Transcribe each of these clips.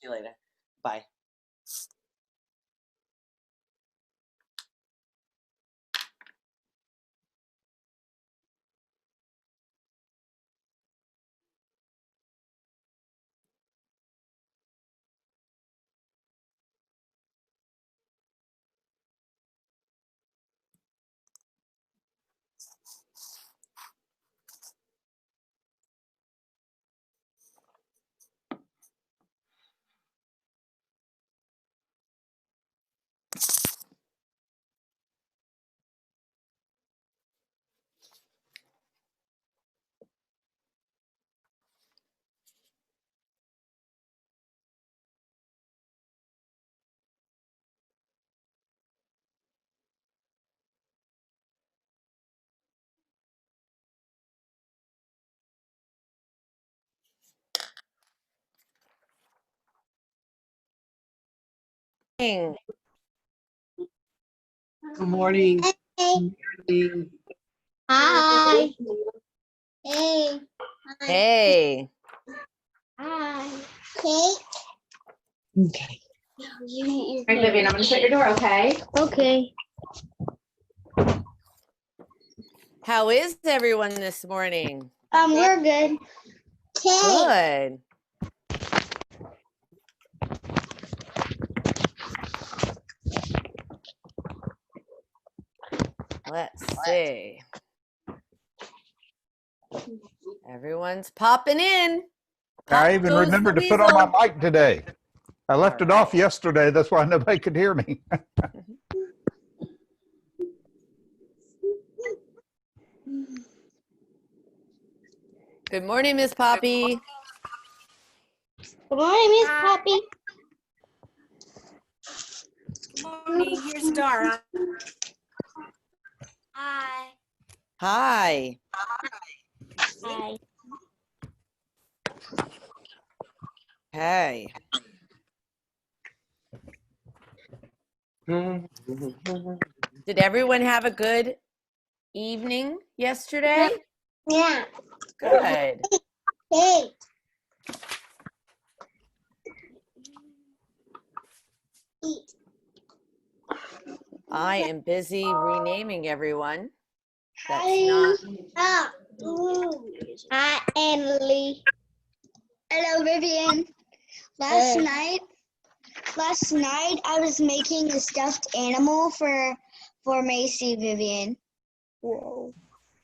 See you later. Bye. Good morning. Hey. Hi. Hey. Hi. Hey. Hi. Kate. Okay. All right, Vivian, I'm gonna shut your door, okay? Okay. How is everyone this morning? We're good. Kate. Good. Let's see. Everyone's popping in. I even goes remembered the to put on my weasel. mic today. I left it off right. yesterday. That's why nobody could hear me. Good morning, Miss Poppy. Good morning, Miss Poppy. Good morning. Here's Dara. Hi. Hi. Hi. Hey. Did everyone have a good evening yesterday? Yeah. Good. Kate. Eat. I am busy renaming everyone. That's Hi. not. Hi, Emily. Hello, Vivian. Last night I was making a stuffed animal for Macy, Vivian. Whoa.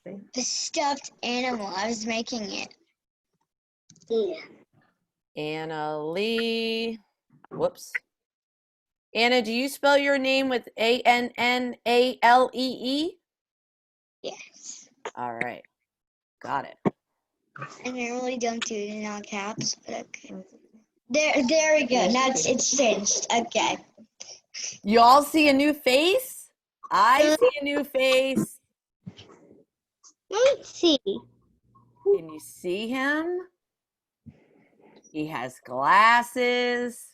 The stuffed animal. I was making it. Yeah. Anna Lee. Whoops. Anna, do you spell your name with Annalee? Yes. All right. Got it. I normally don't do it in all caps, but okay. There we go. Now it's changed. Okay. You all see a new face? I see a new face. Let me see. Can you see him? He has glasses.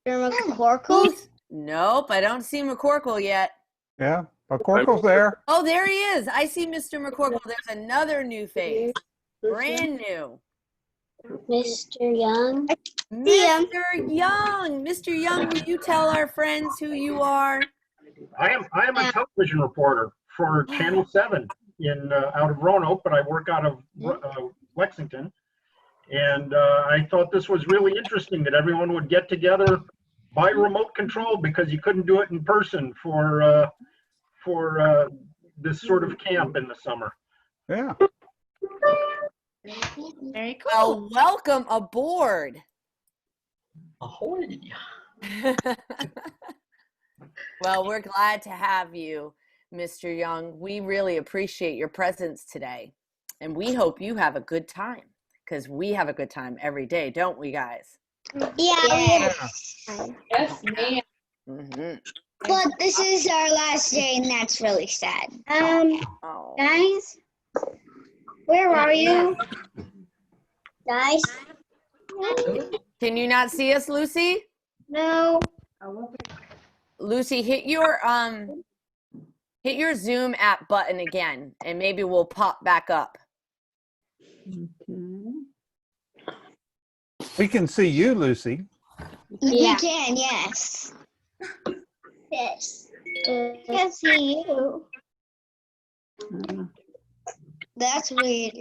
McCorkle? Nope, I don't see McCorkle yet. Yeah, McCorkle's there. Oh, there he is. I see Mr. McCorkle. There's another new face. Brand new. Mr. Young. Mr. Young. Mr. Young, will you tell our friends who you are? I am a television reporter for Channel 7 in out of Roanoke, but I work out of Lexington. And I thought this was really interesting that everyone would get together by remote control because you couldn't do it in person for this sort of camp in the summer. Yeah. Very cool. Well, welcome aboard. Ahoy. Well, we're glad to have you, Mr. Young. We really appreciate your presence today. And we hope you have a good time because we have a good time every day, don't we, guys? Yeah. Yes, ma'am. Mm-hmm. But this is our last day, and that's really sad. Oh. Guys, where are you? Guys? Can you not see us, Lucy? No. Lucy, hit your Zoom app button again, and maybe we'll pop back up. We can see you, Lucy. We can, yes. Yes. I can see you. That's weird.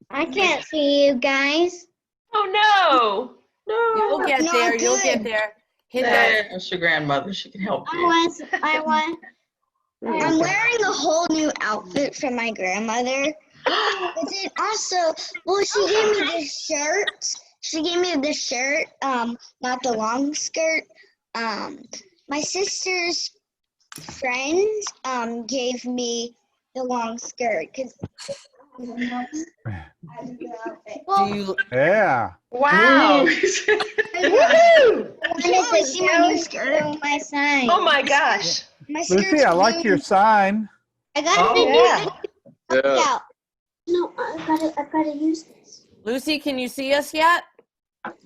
I can't see you guys. Oh, no. You'll get Not there. You'll get good. there. Hit that. There's your grandmother. She can help you. I'm wearing a whole new outfit from my grandmother. But then also, well, she gave me this shirt. She gave me the shirt, not the long skirt. My sister's friend, gave me the long skirt because. Do you? Yeah. Wow. Woo! See my new skirt? My sign. Oh my gosh. My skirt's Lucy, I like blue. your sign. I got Oh, yeah. Yeah. out. No, I've gotta use this. Lucy, can you see us yet?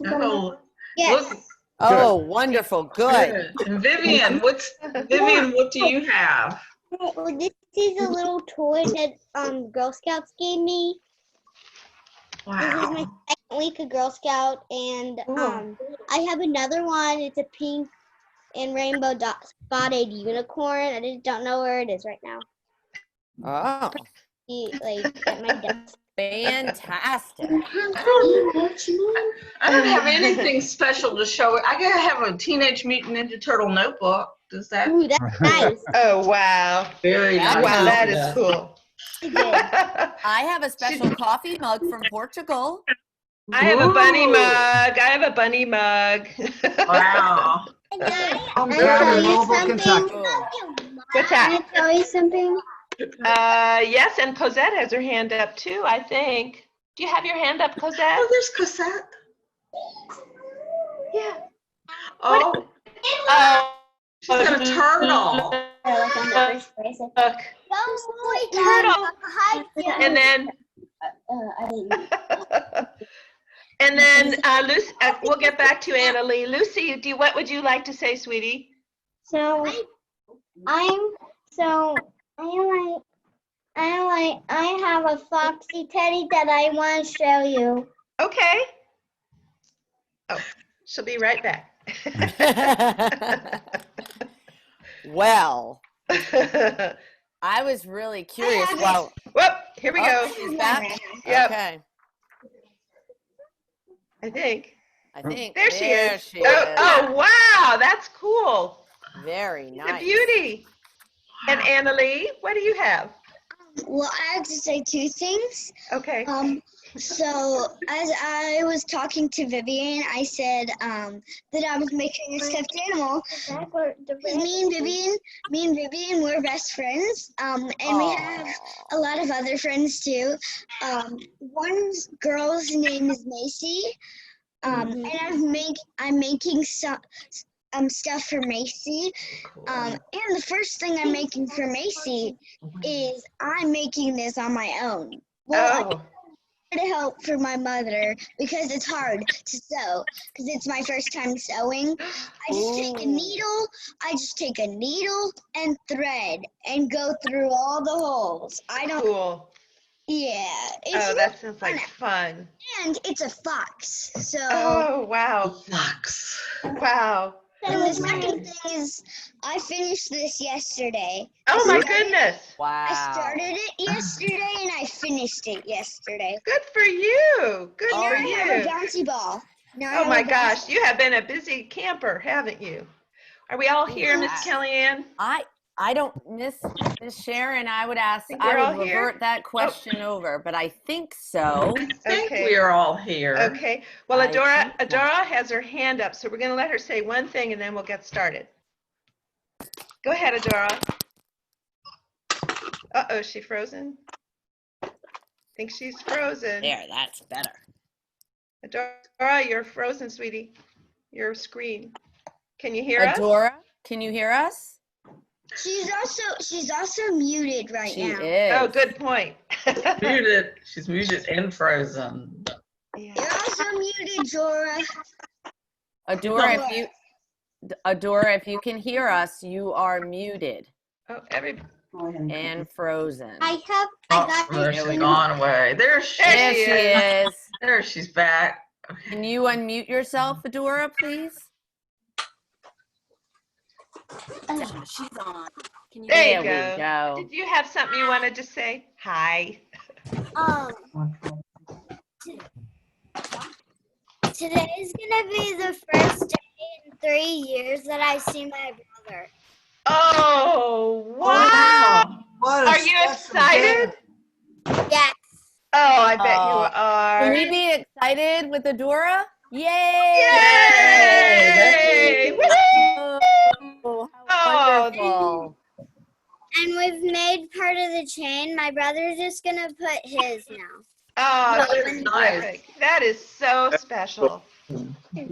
Oh, Yes. look, Oh, wonderful. Good. good. And Vivian, what do you have? Well, this is a little toy that Girl Scouts gave me. This is my Wow. second week of Girl Scout, and I have another one. It's a pink and rainbow spotted unicorn. I don't know where it is right now. Oh, Like at my desk. fantastic. I don't have anything special to show. I gotta have a Teenage Mutant Ninja Turtle notebook. Does that? Ooh, that's nice. Oh, wow. Very That's nice. Wow, that Yeah. is cool. I have a special coffee mug from Portugal. I have a bunny Ooh. mug. I have a bunny mug. Wow. I'm down in Louisville, Kentucky. What's that? tell you something? Yes, and Cosette has her hand up too, I think. Do you have your hand up, Cosette? Oh, there's Cosette. Yeah. Oh, she's got a turtle. Look. Turtle. And then, and then Lucy, we'll get back to Anna Lee. Lucy, what would you like to say, sweetie? So I have a Foxy Teddy that I want to show you. Okay. Oh, she'll be right back. Well, I was really curious. Well, Whoop, here we go. She's back. Yep. Okay. I think. I think There she is. She Oh, is. oh, wow, that's cool. Very The nice. beauty. And Anna Lee, what do you have? Well, I have to say two things. Okay. So as I was talking to Vivian, I said that I was making a stuffed animal. Me and Vivian, we're best friends, and we have a lot of other friends too. One girl's name is Macy, and I'm making some stuff for Macy. And the first thing I'm making for Macy is I'm making this on my own. Well, Oh, to help for my mother because it's hard to sew because it's my first time sewing. I just take a needle and thread and go through all the holes. cool. Yeah. Oh, that sounds like fun. And it's a fox. So Oh, wow. Fox. Wow. and the second thing is I finished this yesterday. Oh, my goodness. Wow. I started it yesterday and I finished it yesterday. Good for you. Good Oh, for I have a you. bouncy ball. Now I Oh, have my a bouncy gosh. You have been a busy camper, haven't you? Are we all here, Miss Yes. Kellyanne? I don't Miss Sharon, I would ask, Think we're I all would here? revert that question over, but I think so. I think Okay. we're all here. Okay. Well, I Adora think- has her hand up, so we're going to let her say one thing and then we'll get started. Go ahead, Adora. Uh-oh, is she frozen? I think she's frozen. There, that's better. Adora, you're frozen, sweetie. Your screen. Can you hear us? Adora, can you hear us? She's also muted right She now. is. Oh, good point. Muted. She's muted and frozen. Yeah. You're also muted, Zora. Adora, if you can hear us, you are muted Oh, and frozen. I Oh, got there this. she's gone away. There she There is. she is. There she's back. Can you unmute yourself, Adora, please? She's on. Can you There you There we go. go. Did you have something you wanted to say? Hi. Today is gonna be the first day in 3 years that I see my brother. Oh, wow. What a Are you special day. excited? Yes. Oh, I bet you Can are. we be excited with Adora? Yay! Yay! Woo! Oh, how Oh, wonderful. And we've made part of the chain. My brother's just gonna put his now. Oh, That is nice. terrific. That is so special.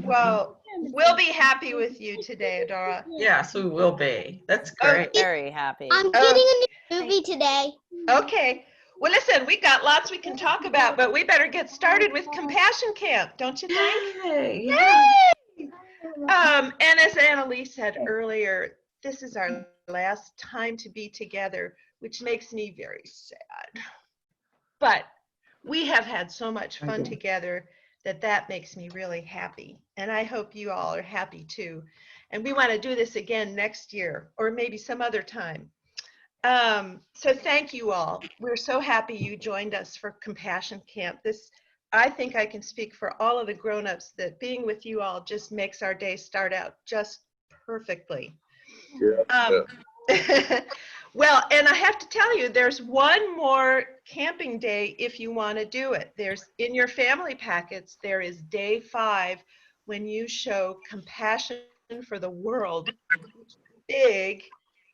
Well, we'll be happy with you today, Adora. Yes, we will be. That's great. Very happy. I'm getting a new movie today. Okay. Well, listen, we got lots we can talk about, but we better get started with Compassion Camp, don't you think? Yay. Yay! And as Annalise said earlier, this is our last time to be together, which makes me very sad. But we have had so much fun together that makes me really happy. And I hope you all are happy too. And we want to do this again next year or maybe some other time. So thank you all. We're so happy you joined us for Compassion Camp. I think I can speak for all of the grown-ups that being with you all just makes our day start out just perfectly. Well, and I have to tell you, there's one more camping day if you want to do it. There's in your family packets, there is day 5 when you show compassion for the world. Big.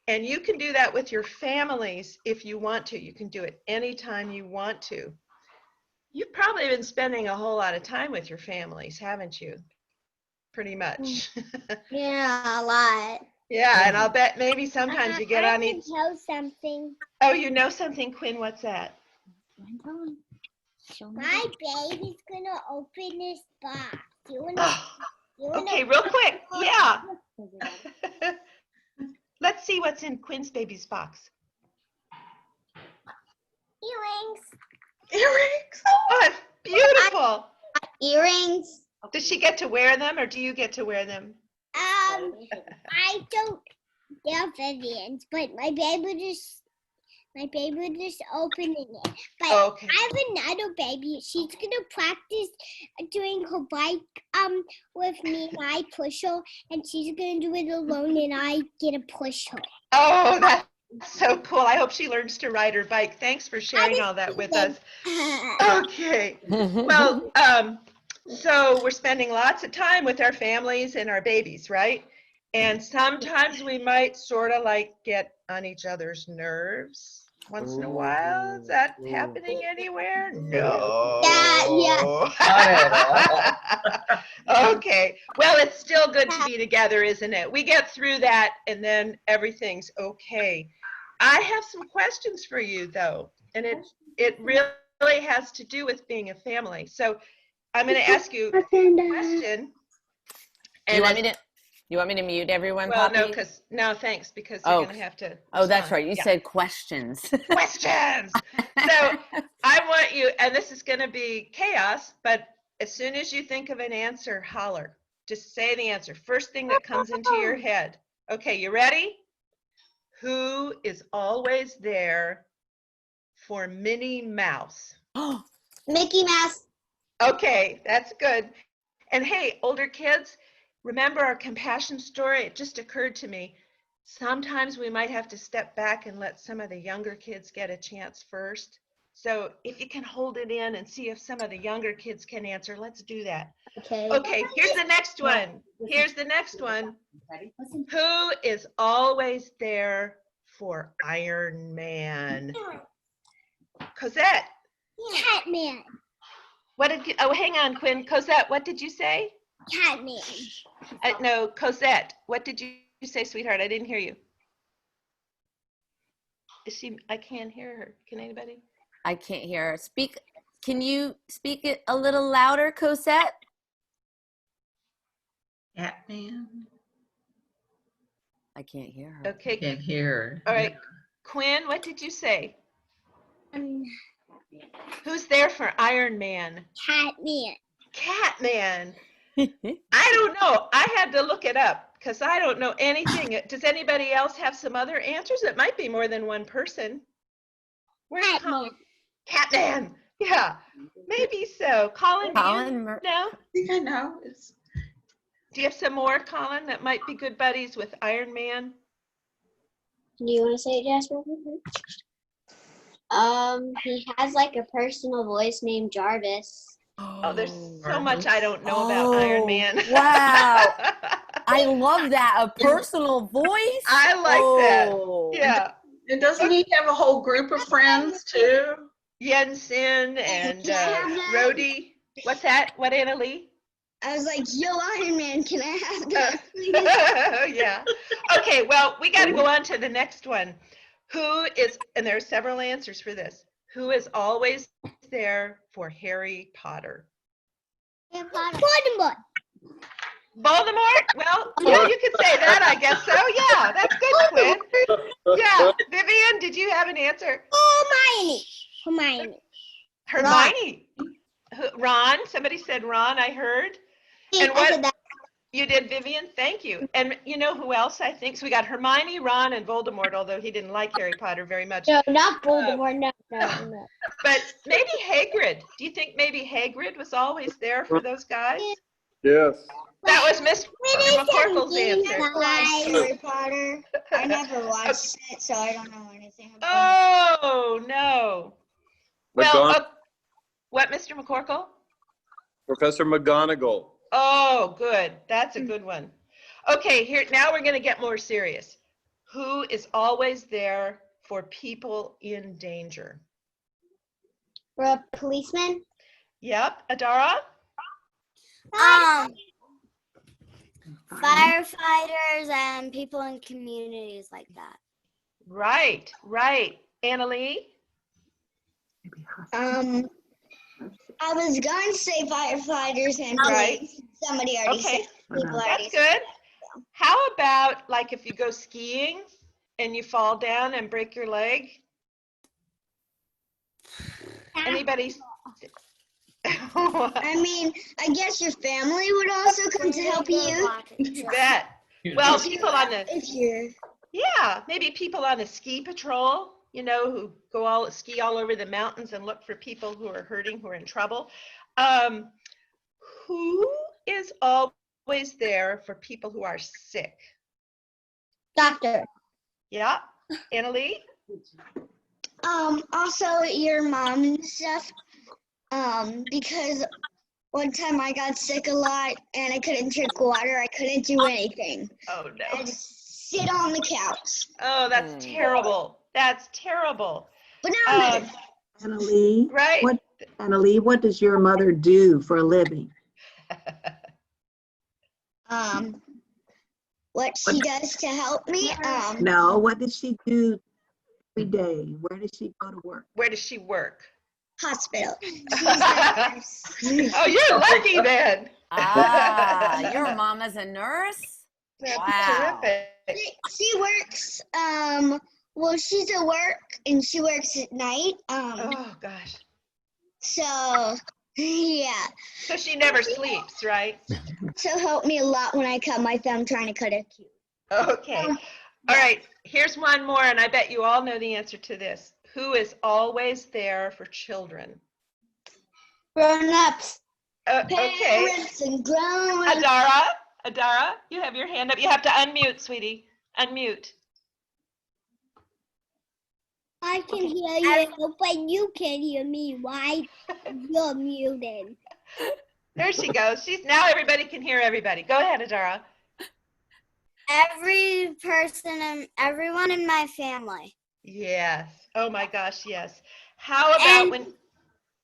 And you can do that with your families if you want to. You can do it anytime you want to. You've probably been spending a whole lot of time with your families, haven't you? Pretty much. Yeah, a lot. Yeah, and I'll bet maybe sometimes you get on each. Tell something. Oh, you know something, Quinn? What's that? My baby's gonna open this box. Okay, real quick. Yeah. Let's see what's in Quinn's baby's box. Earrings. Earrings. Oh, it's beautiful. Earrings. Does she get to wear them or do you get to wear them? I don't. They're Vivian's, but my baby just opening it. But Okay. I have another baby. She's gonna practice doing her bike with me, and I push her, and she's gonna do it alone, and I get to push her. Oh, that's so cool. I hope she learns to ride her bike. Thanks for sharing all that with us. Okay. Well, so we're spending lots of time with our families and our babies, right? And sometimes we might sort of like get on each other's nerves once in a while. Is that happening anywhere? No. Yeah. Okay. Well, it's still good to be together, isn't it? We get through that and then everything's okay. I have some questions for you though, and it really has to do with being a family. So I'm going to ask you a question. You want me to mute everyone, Well, Poppy? no, thanks, because you're going to have to. Oh, that's respond. right. You Yeah. said questions. Questions. So I want you, and this is going to be chaos, but as soon as you think of an answer, holler. Just say the answer. First thing that comes into your head. Okay, you ready? Who is always there for Minnie Mouse? Mickey Mouse. Okay, that's good. And hey, older kids, remember our compassion story? It just occurred to me. Sometimes we might have to step back and let some of the younger kids get a chance first. So if you can hold it in and see if some of the younger kids can answer, let's do that. Okay. Okay, here's the next one. Here's the next one. Who is always there for Iron Man? Cosette. Catman. What did you, oh, hang on, Quinn. Cosette, what did you say? Catman. No, Cosette, what did you say, sweetheart? I didn't hear you. Is she, I can't hear her. Can anybody? I can't hear her. Can you speak it a little louder, Cosette? Catman. I can't hear her. Okay, Can't hear. all right. Quinn, what did you say? Who's there for Iron Man? Catman. Catman. I don't know. I had to look it up because I don't know anything. Does anybody else have some other answers? It might be more than one person. Where's Colin? Catman. Yeah, maybe so. Colin, do you Colin know? I think I know. It's Do you have some more, Colin, that might be good buddies with Iron Man? Do you want to say it, Jasper? He has like a personal voice named Jarvis. Oh, there's so much I don't know about Iron Man. Wow. I love that. A personal voice. I like that. Oh. Yeah. and doesn't he have a whole group of friends too? Jensen and Can I have that? Rhodey. What's that? What, Anna Lee? I was like, yo, Iron Man, can I have that, please? Yeah. Okay, well, we got to go on to the next one. Who is, and there are several answers for this, who is always there for Harry Potter? Voldemort. Voldemort? Well, yeah, you could say that, I guess so. Yeah, that's good, Quinn. Yeah. Vivian, did you have an answer? Hermione. Hermione. Ron. Somebody said Ron, I heard. And I said what that. you did, Vivian? Thank you. And you know who else I think? So we got Hermione, Ron, and Voldemort, although he didn't like Harry Potter very much. No, not Voldemort. No. But maybe Hagrid. Do you think maybe Hagrid was always there for those guys? Yes. That was Mr. McCorkle's answer. Never watched Harry Potter. I never watched it, so I don't know anything about Oh, no. Well, McGon- what, Mr. McCorkle? Professor McGonagall. Oh, good. That's a good one. Okay, here now we're going to get more serious. Who is always there for people in danger? For a policeman? Yep, Adara? Firefighters and people in communities like that. Right, right. Annalee? I was going to say firefighters and Right. police. Somebody already Okay, said. People already that's good. How about like if you go skiing and you fall down and break your leg? Anybody? I mean, I guess your family would also come to help you. You bet. Well, people on the, If you're. yeah, maybe people on the ski patrol, you know, who go ski all over the mountains and look for people who are hurting, who are in trouble. Who is always there for people who are sick? Doctor. Yeah, Annalee? Also your mom and stuff. Because one time I got sick a lot and I couldn't drink water. I couldn't do anything. Oh, I no. just sit on the couch. Oh, that's terrible. That's terrible. But now I'm better. Annalee, Right? what does your mother do for a living? What she does to help me. No, what does she do every day? Where does she go to work? Where does she work? Hospital. She's a nurse. Oh, you're lucky then. Ah, your mom is a nurse? That's Wow. terrific. She works. Well, she's at work and she works at night. Oh, gosh. So yeah. So she never sleeps, right? So helped me a lot when I cut my thumb trying to cut a cube. Okay. All right. Here's one more, and I bet you all know the answer to this. Who is always there for children? Grown-ups. Okay. Parents and grown-ups. Adara, you have your hand up. You have to unmute, sweetie. Unmute. I can hear you, but you can't hear me. Why? You're muted. There she goes. Now everybody can hear everybody. Go ahead, Adara. Every person and everyone in my family. Yes. Oh my gosh, yes. How about And-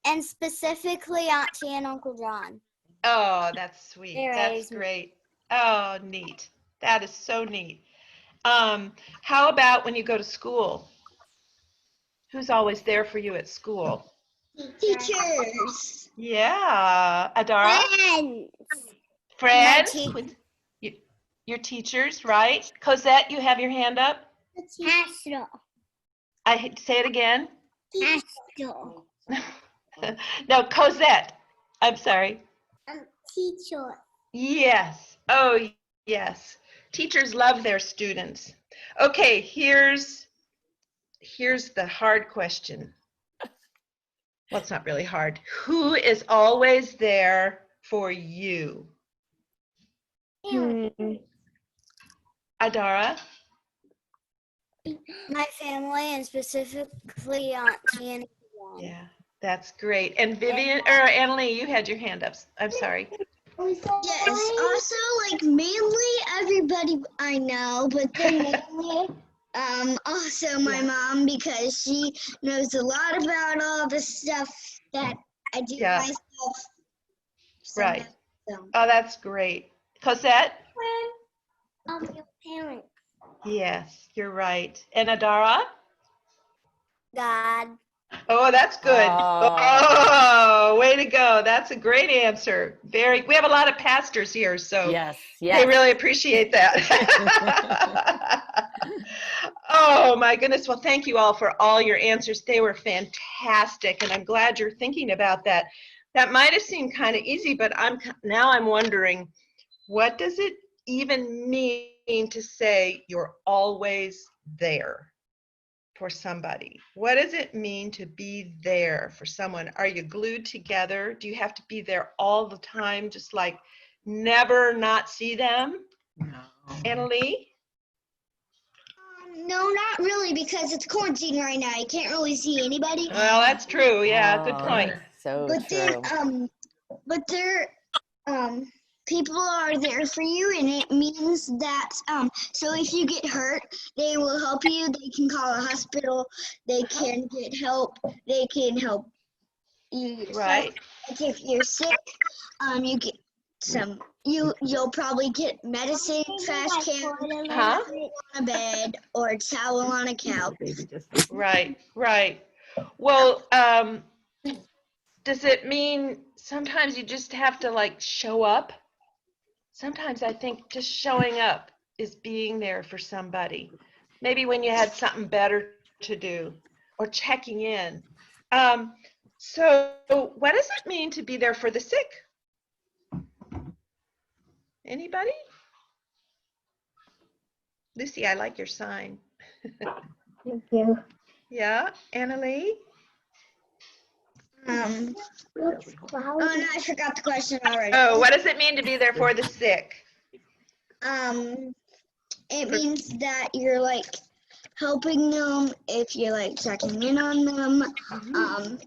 And specifically Auntie and Uncle John. Oh, that's sweet. They That's raised me. great. Oh, neat. That is so neat. How about when you go to school? Who's always there for you at school? Teachers. Yeah, Adara? Friends. Friends? My With your teachers, right? Cosette, you have your hand up? Astro. Say it again. Astro. No, Cosette. I'm sorry. Teacher. Yes. Oh, yes. Teachers love their students. Okay, here's the hard question. Well, it's not really hard. Who is always there for you? Adara? My family, and specifically Auntie and Yeah, that's great. And Vivian or Annalie, you had your hand up. I'm sorry. Yes, also like mainly everybody I know, but then mainly also my mom, because she knows a lot about all the stuff that I do Yeah. myself. Right. So. Oh, that's great. Cosette? Your parents. Yes, you're right. And Adara? God. Oh, that's good. Oh, way to go. That's a great answer. We have a lot of pastors here, so Yes, they yes. really appreciate that. Oh my goodness. Well, thank you all for all your answers. They were fantastic, and I'm glad you're thinking about that. That might have seemed kind of easy, but now I'm wondering, what does it even mean to say you're always there for somebody? What does it mean to be there for someone? Are you glued together? Do you have to be there all the time, just like never not see them? No. Annalie? No, not really, because it's quarantine right now. You can't really see anybody. Well, that's true. Yeah, good Oh, point. So But true. then, people are there for you, and it means that, so if you get hurt, they will help you. They can call a hospital. They can get help. They can help you. Right. Like if you're sick, you get you'll probably get medicine, trash can, Huh? on a bed, or a towel on a couch. Right, right. Well, does it mean sometimes you just have to like show up? Sometimes I think just showing up is being there for somebody. Maybe when you had something better to do, or checking in. So what does it mean to be there for the sick? Anybody? Lucy, I like your sign. Thank you. Yeah, Annalie? Oh no, I forgot the question already. Oh, what does it mean to be there for the sick? It means that you're like helping them, if you're like checking in on them,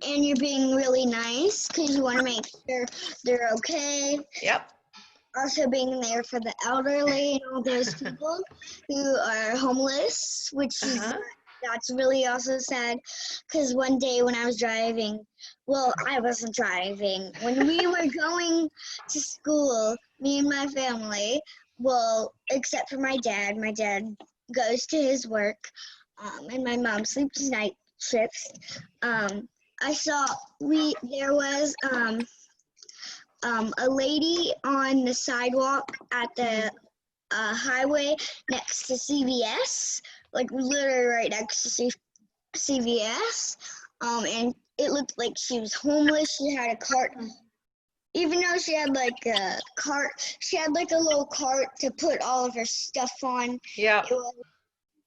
and you're being really nice because you want to make sure they're okay. Yep. Also being there for the elderly and all those people who are homeless, which is that's really also sad, because one day when I was driving, well, I wasn't driving. When we were going to school, me and my family, well, except for my dad goes to his work, and my mom sleeps night shifts. I saw there was a lady on the sidewalk at the highway next to CVS, like literally right next to CVS, and it looked like she was homeless. She had a cart, even though she had like a cart, she had like a little cart to put all of her stuff on. Yeah.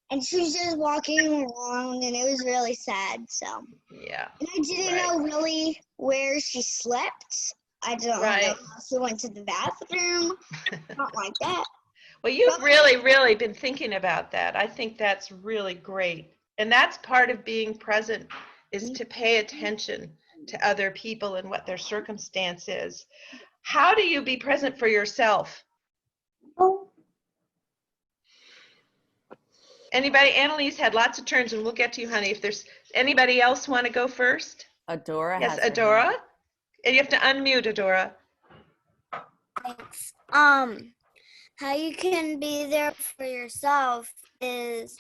And she was just walking around, and it was really sad. So yeah, and I didn't know really where she slept. I don't know if she went to the bathroom, not like that. Well, you've really been thinking about that. I think that's really great. And that's part of being present, is to pay attention to other people and what their circumstance is. How do you be present for yourself? Anybody? Annalise had lots of turns, and we'll get to you, honey. If there's anybody else want to go first? Adora Yes, has her Adora. hand. And you have to unmute, Adora. Thanks. How you can be there for yourself is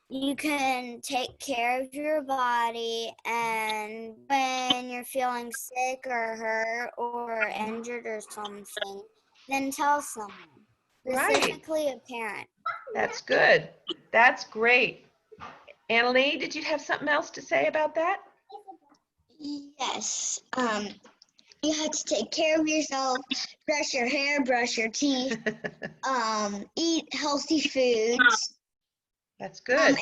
you can take care of your body, and when you're feeling sick or hurt or injured or something, then tell someone, specifically a parent. That's good. That's great. Annalie, did you have something else to say about that? Yes. You have to take care of yourself, brush your hair, brush your teeth, eat healthy foods. That's good.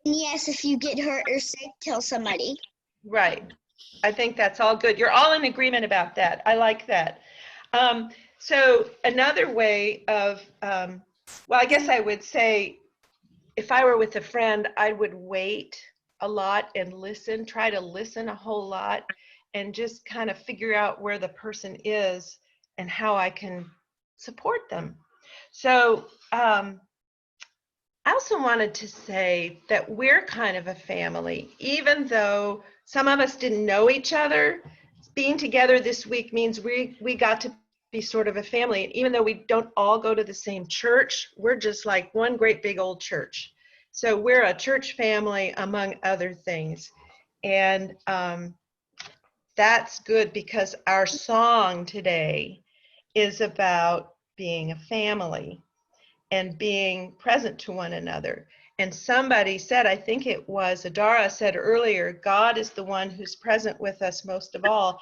And yes, if you get hurt or sick, tell somebody. Right. I think that's all good. You're all in agreement about that. I like that. So another way of, well, I guess I would say, if I were with a friend, I would wait a lot and listen, try to listen a whole lot, and just kind of figure out where the person is and how I can support them. So I also wanted to say that we're kind of a family, even though some of us didn't know each other. Being together this week means we got to be sort of a family. And even though we don't all go to the same church, we're just like one great big old church. So we're a church family, among other things. And that's good, because our song today is about being a family and being present to one another. And somebody said, I think it was Adara said earlier, God is the one who's present with us most of all.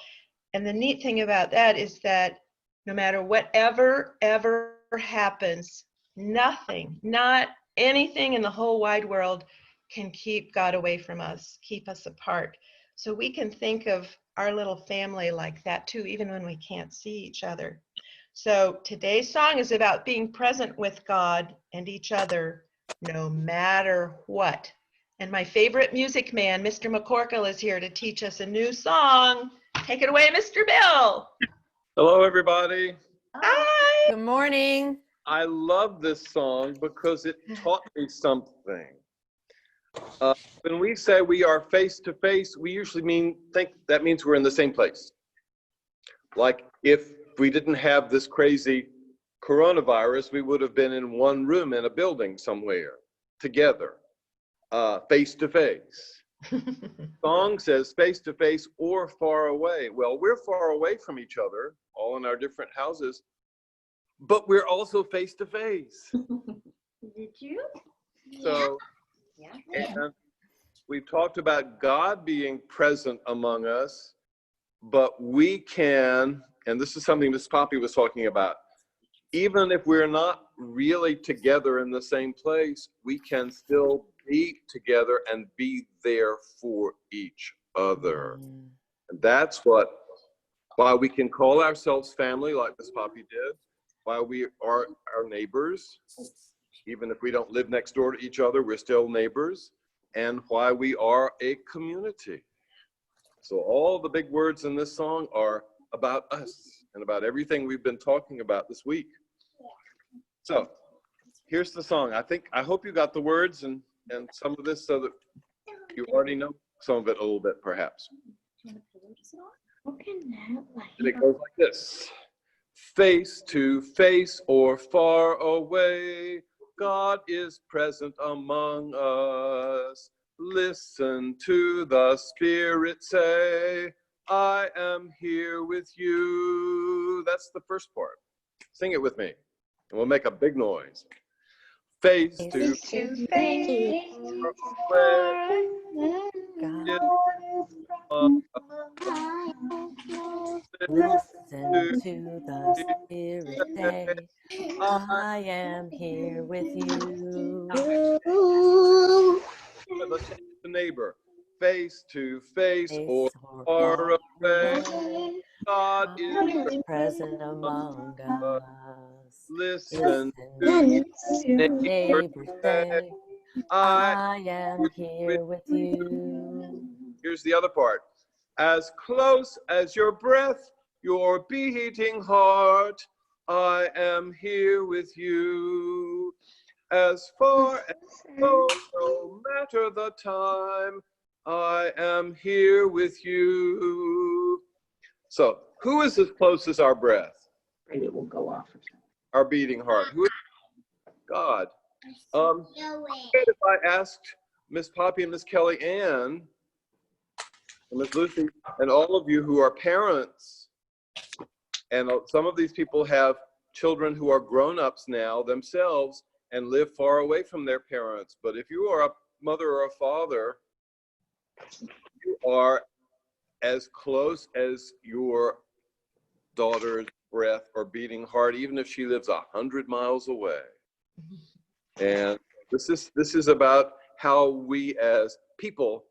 And the neat thing about that is that no matter whatever ever happens, nothing, not anything in the whole wide world can keep God away from us, keep us apart. So we can think of our little family like that too, even when we can't see each other. So today's song is about being present with God and each other, no matter what. And my favorite music man, Mr. McCorkle, is here to teach us a new song. Take it away, Mr. Bill. Hello, everybody. Hi. Good morning. I love this song because it taught me something. When we say we are face to face, we usually think that means we're in the same place. Like if we didn't have this crazy coronavirus, we would have been in one room in a building somewhere together, face to face. Song says face to face or far away. Well, we're far away from each other, all in our different houses, but we're also face to face. Did you? So, and we've talked about God being present among us, but we can, and this is something Miss Poppy was talking about, even if we're not really together in the same place, we can still be together and be there for each other. And that's why we can call ourselves family, like Miss Poppy did, why we are our neighbors, even if we don't live next door to each other, we're still neighbors, and why we are a community. So all the big words in this song are about us and about everything we've been talking about this week. So here's the song. I hope you got the words and some of this so that you already know some of it a little bit, perhaps. And it goes like this. Face to face or far away, God is present among us. Listen to the Spirit say, I am here with you. That's the first part. Sing it with me, and we'll make a big noise. Face to face, Listen to the Spirit say, I am here with you. Let's change the neighbor. Face to face or far away, God is present among us. Listen to neighbor say, I am here with you. Here's the other part. As close as your breath, your beating heart, I am here with you. As far as no matter the time, I am here with you. So, who is as close as our breath? It will go off. Our beating heart. Who is God? If I asked Miss Poppy and Miss Kelly Ann and Miss Lucy and all of you who are parents, and some of these people have children who are grown-ups now themselves and live far away from their parents. But if you are a mother or a father, you are as close as your daughter's breath or beating heart, even if she lives 100 miles away. And this is about how we as people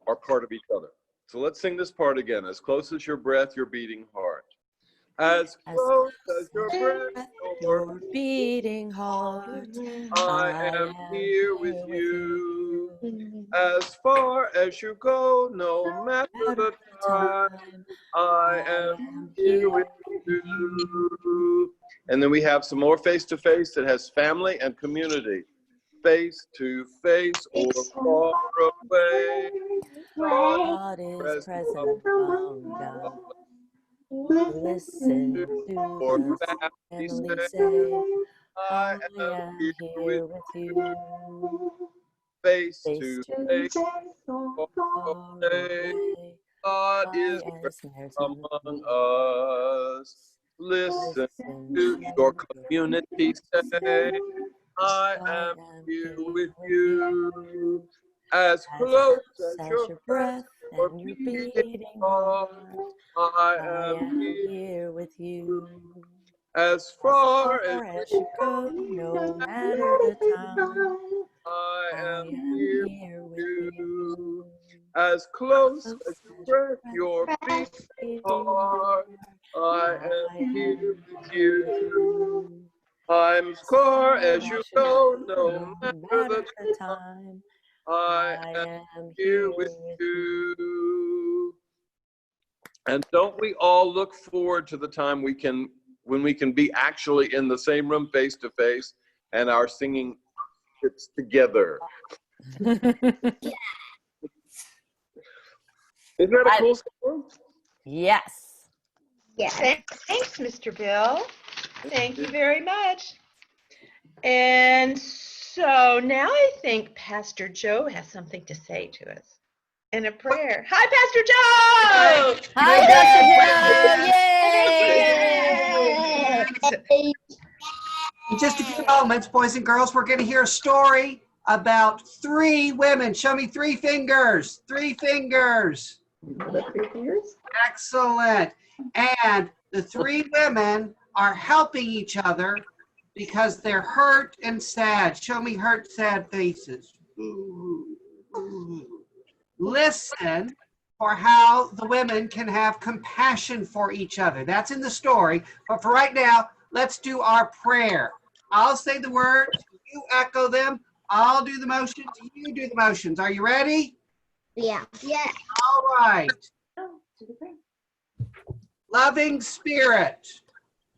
are part of each other. So let's sing this part again. As close as your breath, your beating heart. As close as your breath, your beating heart, I am here with you. As far as you go, no matter the time, I am here with you. And then we have some more face-to-face that has family and community. Face-to-face or far away, God is present among us. Listen to the family say, I am here with you. Face-to-face or far away, God is present among us. Listen to your community say, I am here with you. As close as your breath and your beating heart, I am here with you. As far as you go, no matter the time, I am here with you. As close as your breath, your beating heart, I am here with you. I'm as far as you go, no matter the time, I am here with you. And don't we all look forward to the time when we can be actually in the same room face to face and our singing fits together? Isn't that a cool song? Yes. Yeah. Thanks, Mr. Bill. Thank you very much. And so now I think Pastor Joe has something to say to us in a prayer. Hi, Pastor Joe! Hi, Pastor Joe! Yay! In just a few moments, boys and girls, we're going to hear a story about 3 women. Show me 3 fingers. 3 fingers. Excellent. And the 3 women are helping each other because they're hurt and sad. Show me hurt, sad faces. Ooh, ooh. Listen for how the women can have compassion for each other. That's in the story. But for right now, let's do our prayer. I'll say the words, you echo them. I'll do the motions, you do the motions. Are you ready? Yeah. Yeah. All right. Loving Spirit.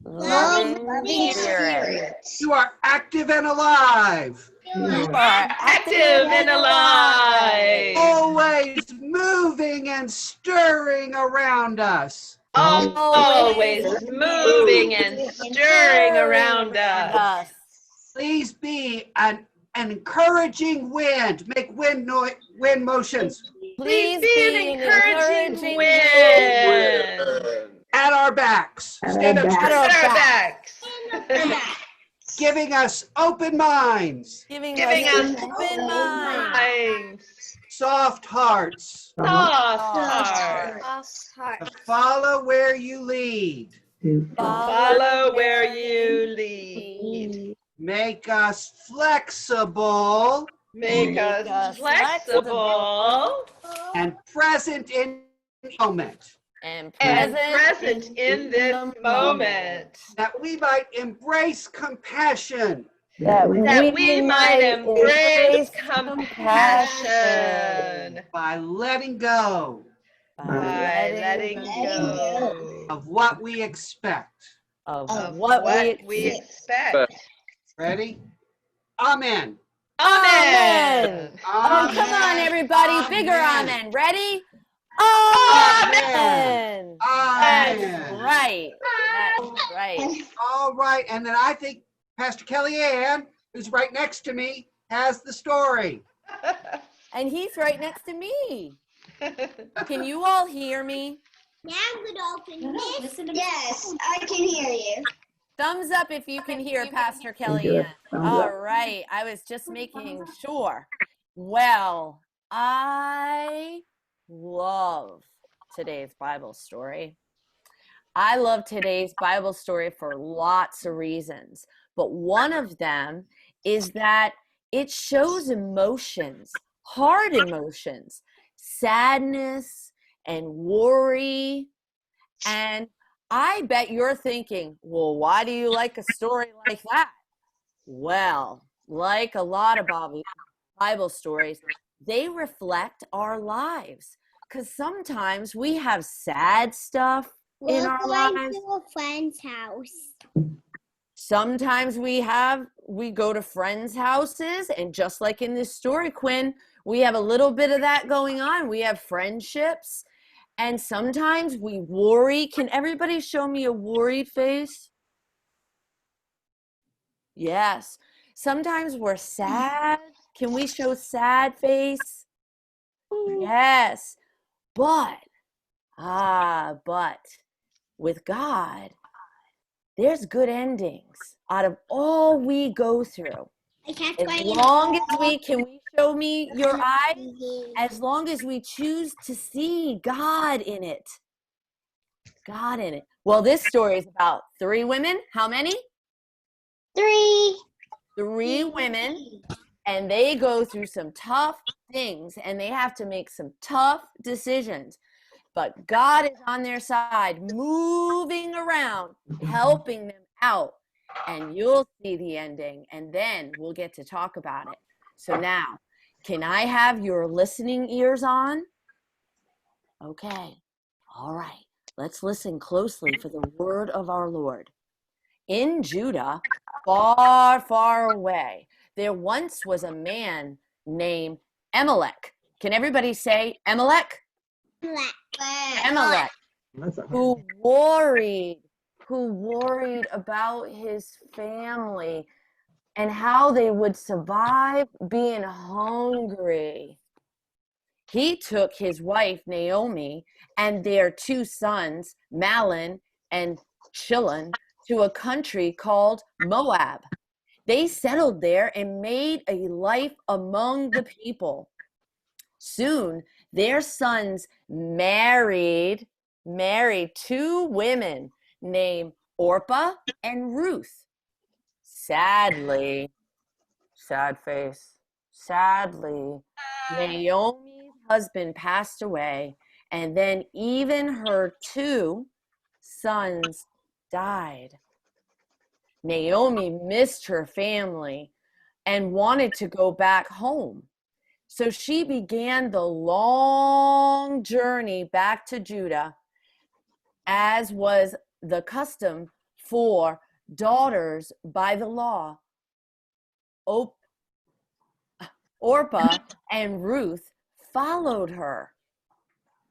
Loving Spirit. You are active and alive. You are active and alive. Always moving and stirring around us. Always moving and stirring around us. Please be an encouraging wind. Make wind motions. Please be an encouraging wind. At our backs. Stand up. At our backs. Giving us open minds. Giving us open minds. Soft hearts. Soft hearts. To follow where you lead. Follow where you lead. Make us flexible. Make us flexible. And present in the moment. And present in this moment. That we might embrace compassion. That we might embrace compassion. By letting go. By letting go. Of what we expect. Of what we expect. Ready? Amen. Amen. Oh, come on, everybody. Bigger amen. Ready? Amen. That's right. That's right. All right. And then I think Pastor Kellyanne, who's right next to me, has the story. And he's right next to me. Can you all hear me? Now I'm going to open this. Yes, I can hear you. Thumbs up if you can hear Pastor Kellyanne. All right. I was just making sure. Well, I love today's Bible story. I love today's Bible story for lots of reasons, but one of them is that it shows emotions, hard emotions, sadness and worry. And I bet you're thinking, well, why do you like a story like that? Well, like a lot of Bible stories, they reflect our lives. Because sometimes we have sad stuff in We're our going lives. to a friend's house. Sometimes we go to friends' houses, and just like in this story, Quinn, we have a little bit of that going on. We have friendships, and sometimes we worry. Can everybody show me a worried face? Yes. Sometimes we're sad. Can we show sad face? Yes. But with God, there's good endings out of all we go through. As long as can we show me your eyes? As long as we choose to see God in it. God in it. Well, this story is about 3 women. How many? 3. 3 women, and they go through some tough things, and they have to make some tough decisions. But God is on their side, moving around, helping them out. And you'll see the ending, and then we'll get to talk about it. So now, can I have your listening ears on? Okay. All right. Let's listen closely for the word of our Lord. In Judah, far, far away, there once was a man named Amalek. Can everybody say Amalek? Amalek, who worried about his family and how they would survive being hungry. He took his wife Naomi and their 2 sons, Mahlon and Chilion, to a country called Moab. They settled there and made a life among the people. Soon, their sons married 2 women named Orpah and Ruth. Sadly, sad face, sadly, Naomi's husband passed away, and then even her 2 sons died. Naomi missed her family and wanted to go back home. So she began the long journey back to Judah, as was the custom for daughters by the law. Orpah and Ruth followed her,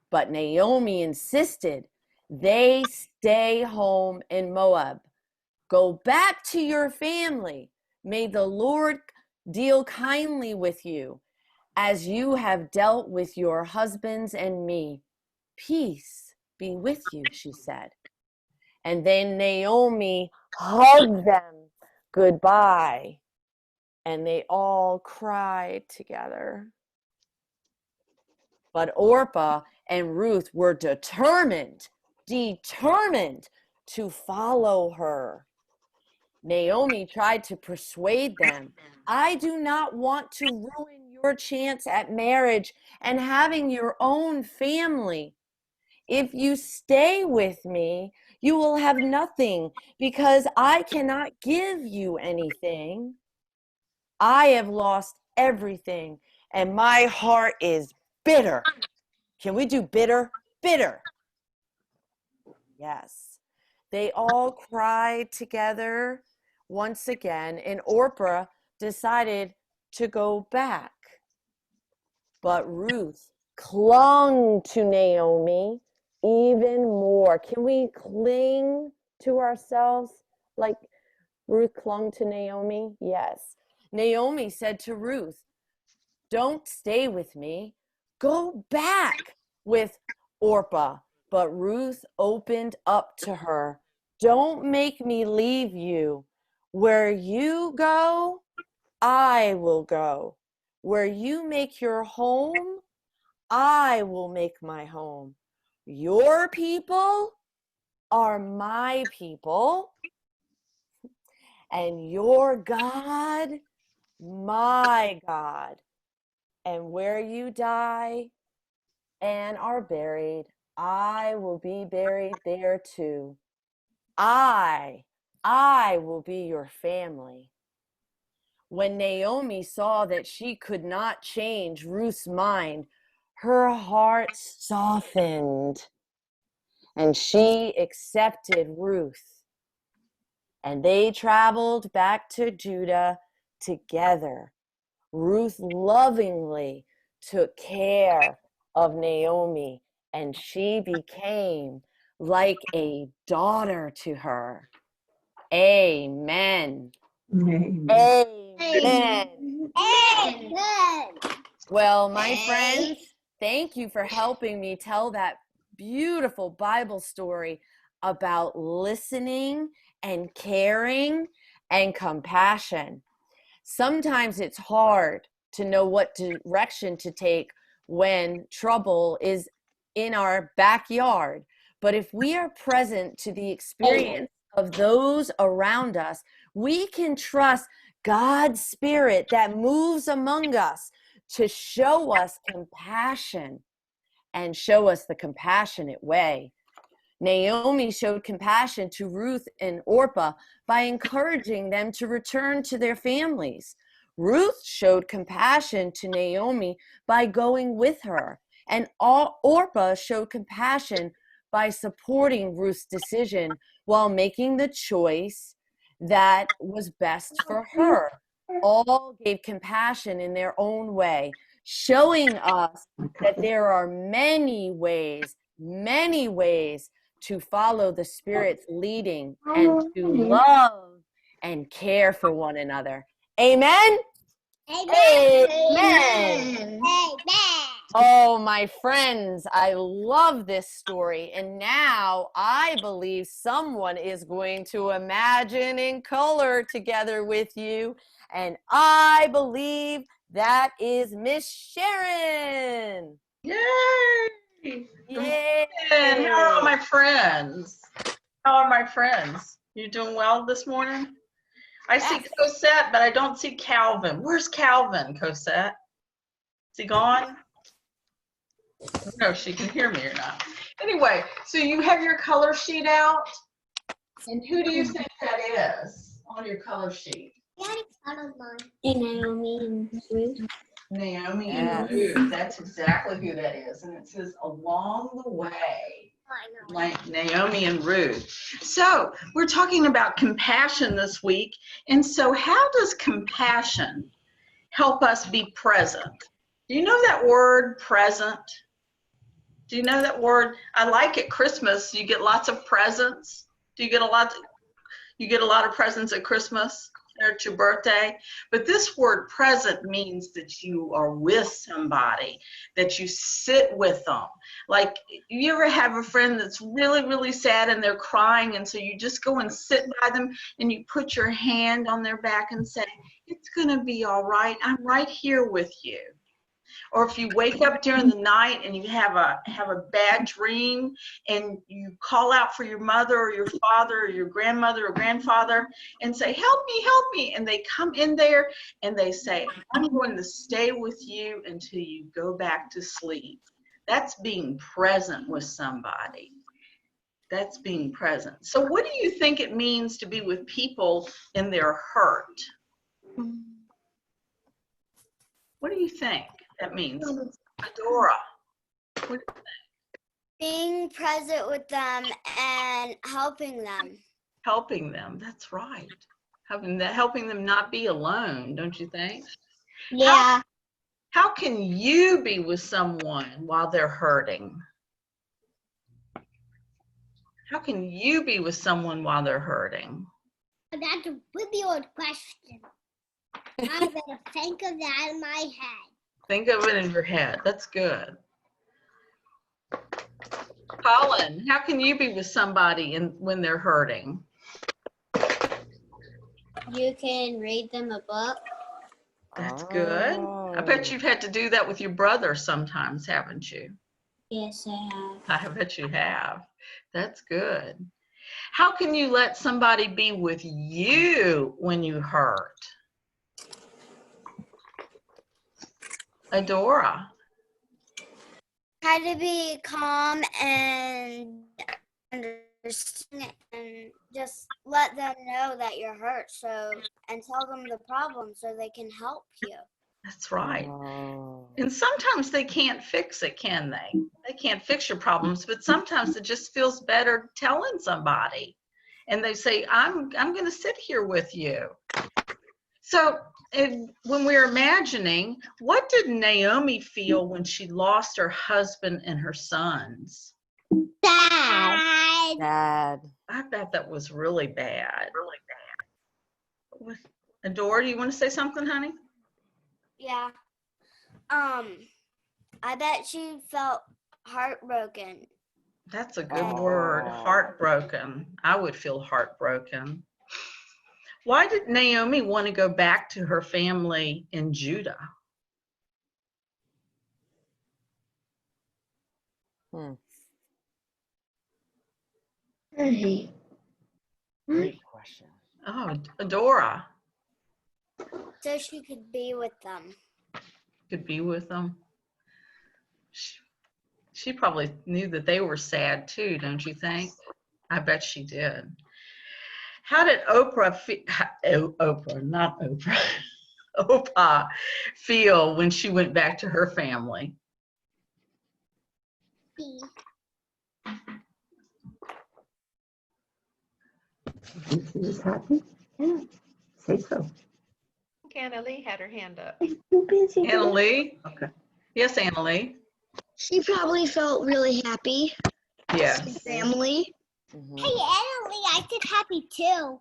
but Naomi insisted they stay home in Moab. Go back to your family. May the Lord deal kindly with you, as you have dealt with your husbands and me. Peace be with you, she said. And then Naomi hugged them goodbye, and they all cried together. But Orpah and Ruth were determined to follow her. Naomi tried to persuade them. I do not want to ruin your chance at marriage and having your own family. If you stay with me, you will have nothing because I cannot give you anything. I have lost everything and my heart is bitter. Can we do bitter? Bitter. Yes. They all cried together once again, and Orpah decided to go back. But Ruth clung to Naomi even more. Can we cling to ourselves like Ruth clung to Naomi? Yes. Naomi said to Ruth, don't stay with me. Go back with Orpah. But Ruth opened up to her. Don't make me leave you. Where you go, I will go. Where you make your home, I will make my home. Your people, are my people, and your God, my God. And where you die and are buried, I will be buried there too. I will be your family. When Naomi saw that she could not change Ruth's mind, her heart softened, and she accepted Ruth. And they traveled back to Judah together. Ruth lovingly took care of Naomi, and she became like a daughter to her. Amen. Amen. Amen. Amen. Well, my friends, thank you for helping me tell that beautiful Bible story about listening and caring and compassion. Sometimes it's hard to know what direction to take when trouble is in our backyard. But if we are present to the experience of those around us, we can trust God's Spirit that moves among us to show us compassion and show us the compassionate way. Naomi showed compassion to Ruth and Orpah by encouraging them to return to their families. Ruth showed compassion to Naomi by going with her, and Orpah showed compassion by supporting Ruth's decision while making the choice that was best for her. All gave compassion in their own way, showing us that there are many ways to follow the Spirit's leading and to love and care for one another. Amen? Amen. Amen. Amen. Oh, my friends, I love this story. And now I believe someone is going to imagine in color together with you. And I believe that is Miss Sharon. Yay! Yay! And how are my friends? How are my friends? You doing well this morning? I see Cosette, but I don't see Calvin. Where's Calvin, Cosette? Is he gone? I don't know if she can hear me or not. Anyway, so you have your color sheet out. And who do you think that is on your color sheet? Naomi and Ruth. Naomi and Ruth. That's exactly who that is. And it says along the way, like Naomi and Ruth. So we're talking about compassion this week. And so how does compassion help us be present? Do you know that word, present? Do you know that word? I like at Christmas, you get lots of presents. Do you get a lot of presents at Christmas or at your birthday? But this word present means that you are with somebody, that you sit with them. Like, you ever have a friend that's really, really sad and they're crying, and so you just go and sit by them and you put your hand on their back and say, it's gonna be all right, I'm right here with you. Or if you wake up during the night and you have a bad dream and you call out for your mother or your father or your grandmother or grandfather and say, help me, and they come in there and they say, I'm going to stay with you until you go back to sleep. That's being present with somebody. That's being present. So what do you think it means to be with people in their hurt? What do you think that means? Adora. What do you think? Being present with them and helping them. Helping them, that's right. Helping them not be alone, don't you think? Yeah. How can you be with someone while they're hurting? How can you be with someone while they're hurting? That's a really old question. I'm gonna think of that in my head. Think of it in your head. That's good. Colin, how can you be with somebody when they're hurting? You can read them a book. That's good. I bet you've had to do that with your brother sometimes, haven't you? Yes, I have. I bet you have. That's good. How can you let somebody be with you when you hurt? Adora. Try to be calm and understand and just let them know that you're hurt and tell them the problem so they can help you. That's right. Oh. And sometimes they can't fix it, can they? They can't fix your problems, but sometimes it just feels better telling somebody. And they say, I'm going to sit here with you. So when we're imagining, what did Naomi feel when she lost her husband and her sons? Sad. Sad. I bet that was really bad. Really bad. Adora, do you want to say something, honey? Yeah. I bet she felt heartbroken. That's a good word, heartbroken. I would feel heartbroken. Why did Naomi want to go back to her family in Judah? Great question. Oh, Adora So she could be with them. could be with them. She probably knew that they were sad too, don't you think? I bet she did. How did Oprah Oprah feel when she went back to her family? She was happy? Yeah, say so. Anna Lee had her hand up. Too busy. Anna Lee? Okay. Yes, Anna Lee? She probably felt really happy. Yes. Family. Mhm. Hey, Emily, I feel happy too.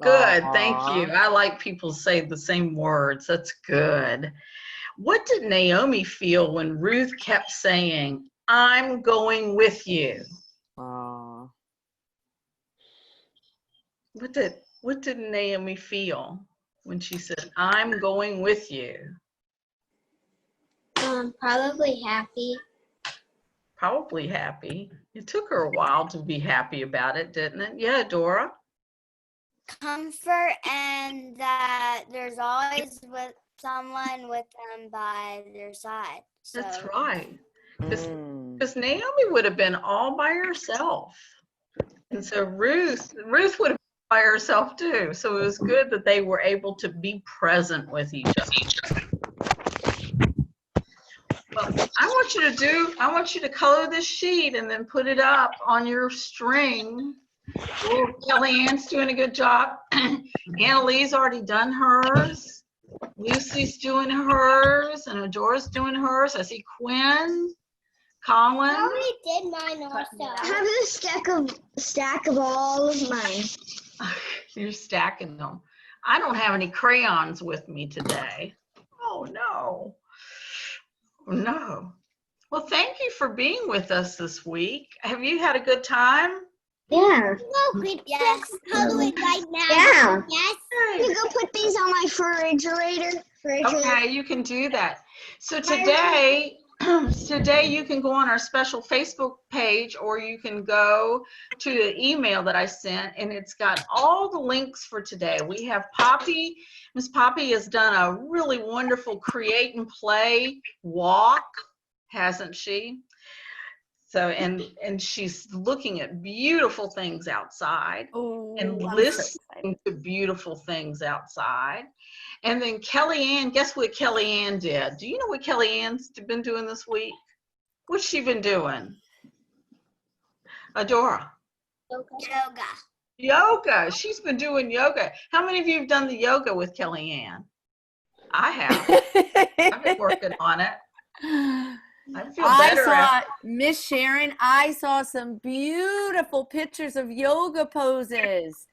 Good, Aw. thank you. I like people say the same words. That's good. What did Naomi feel when Ruth kept saying, I'm going with you? Aw. What did Naomi feel when she said, I'm going with you? Probably happy. Probably happy. It took her a while to be happy about it, didn't it? Yeah, Dora? Comfort and that there's always someone with them by their side. So, That's right. Mm. Because Naomi would have been all by herself. And so Ruth would have been by herself too. So it was good that they were able to be present with each other. Well, I want you to color this sheet and then put it up on your string. Oh, Kelly Ann's doing a good job. Anna Lee's already done hers. Lucy's doing hers, and Adora's doing hers. I see Quinn, Colin. I already did mine also. I have a stack of all of mine. You're stacking them. I don't have any crayons with me today. Oh, no. No. Well, thank you for being with us this week. Have you had a good time? Yeah. No, we just coloring right now. Yeah. Yes. You go put these on my refrigerator. Okay, you can do that. So today you can go on our special Facebook page, or you can go to the email that I sent, and it's got all the links for today. We have Poppy. Miss Poppy has done a really wonderful create and play walk, hasn't she? So, and she's looking at beautiful things outside and listening to beautiful things outside. And then Kelly Ann, guess what Kelly Ann did? Do you know what Kelly Ann's been doing this week? What's she been doing? Adora. Yoga. She's been doing yoga. How many of you have done the yoga with Kelly Ann? I have. I've been working on it. I feel better. Miss Sharon, I saw some beautiful pictures of yoga poses.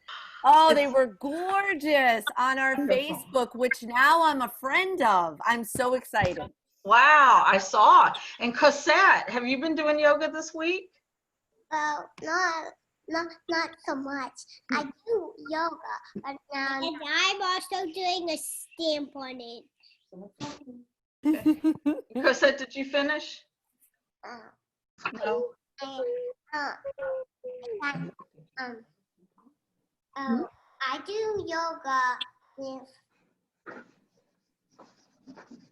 Oh, they were gorgeous on our Facebook, which now I'm a friend of. I'm so excited. Wow, I saw it. And Cosette, have you been doing yoga this week? Well, not so much. I do yoga, but and I'm also doing a stamp on it. Cosette, did you finish? No. I do yoga with.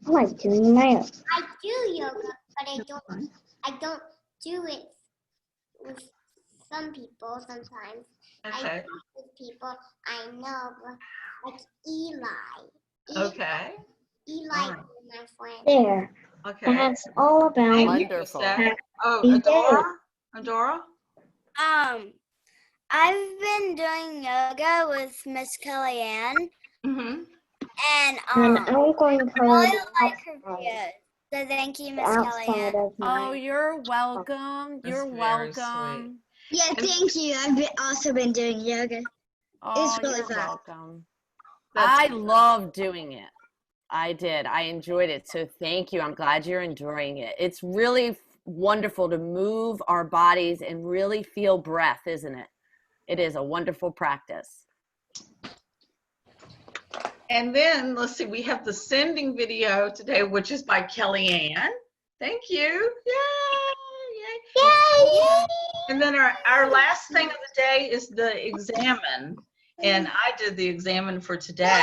I like doing my own. I do yoga, but I don't do it with some people sometimes. I Okay. do it with people I know, like Eli. Okay. Eli All right. is my friend. There. Okay. That's all about Thank you, Wonderful. Lisette. Oh, Happy day. Adora? I've been doing yoga with Miss Kellyanne, Mm-hmm. and And I'm going to I really the like her outside, videos. So thank you, the Miss outside Kellyanne. of my. Oh, you're welcome. You're That's very welcome. Yeah, thank you. I've also been doing yoga. Oh, really you're fun. welcome. That's I love doing it. I did. I enjoyed it. So thank you. I'm glad you're enjoying it. It's really wonderful to move our bodies and really feel breath, isn't it? It is a wonderful practice. And then, let's see, we have the sending video today, which is by Kellyanne. Thank you. Yay! Yay! And then our last thing of the day is the examine. And I did the examine for today.